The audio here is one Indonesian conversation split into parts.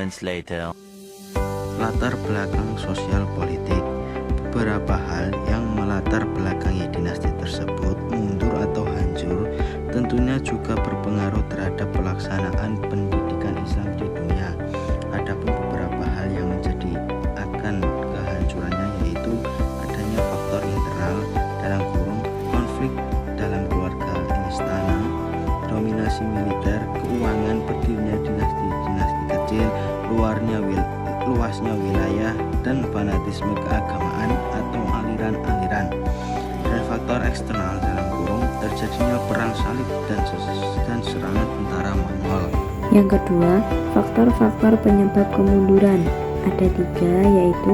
moments later. Latar belakang sosial politik. Beberapa hal yang melatar belakangi dinasti tersebut mundur atau hancur tentunya juga berpengaruh terhadap pelaksanaan pendidikan Islam di dunia. Adapun beberapa hal yang menjadi akan kehancurannya yaitu adanya faktor internal dalam kurung konflik dalam keluarga istana, dominasi militer, keuangan, berdirinya dinasti-dinasti kecil, luasnya wilayah, dan fanatisme keagamaan atau aliran-aliran. Dan faktor eksternal dalam kurung terjadinya perang salib dan serangan tentara Mongol. Yang kedua, faktor-faktor penyebab kemunduran. Ada 3, yaitu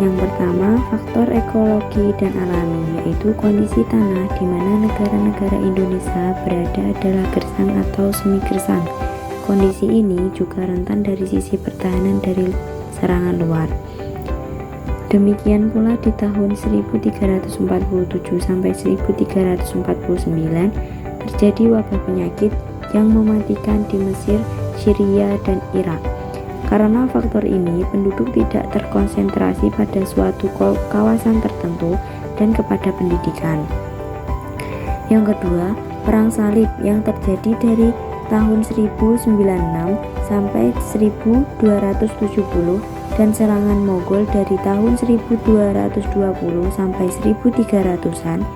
yang pertama, faktor ekologi dan alami, yaitu kondisi tanah di mana negara-negara Indonesia berada adalah gersang atau semi gersang. Kondisi ini juga rentan dari sisi pertahanan dari serangan luar. Demikian pula di tahun 1347 sampai 1349 terjadi wabah penyakit yang mematikan di Mesir, Syria, dan Irak. Karena faktor ini, penduduk tidak terkonsentrasi pada suatu kawasan tertentu dan kepada pendidikan. Yang kedua, perang salib yang terjadi dari tahun 1096 sampai 1270 dan serangan Mogol dari tahun 1220 sampai 1300-an.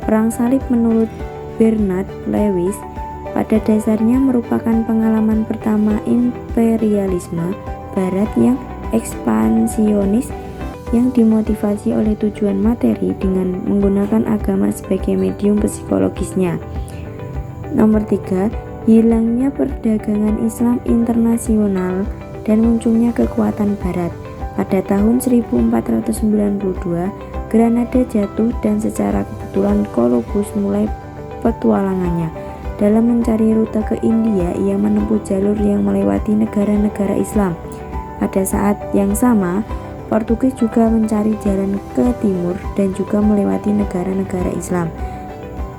Perang salib menurut Bernard Lewis pada dasarnya merupakan pengalaman pertama imperialisme barat yang ekspansionis yang dimotivasi oleh tujuan materi dengan menggunakan agama sebagai medium psikologisnya. Nomor 3, hilangnya perdagangan Islam internasional dan munculnya kekuatan barat. Pada tahun 1492, Granada jatuh dan secara kebetulan Columbus mulai petualangannya. Dalam mencari rute ke India, ia menempuh jalur yang melewati negara-negara Islam. Pada saat yang sama, Portugis juga mencari jalan ke timur dan juga melewati negara-negara Islam.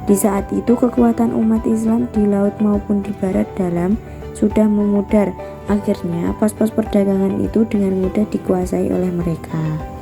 Di saat itu, kekuatan umat Islam di laut maupun di barat dalam sudah memudar. Akhirnya, pos-pos perdagangan itu dengan mudah dikuasai oleh mereka.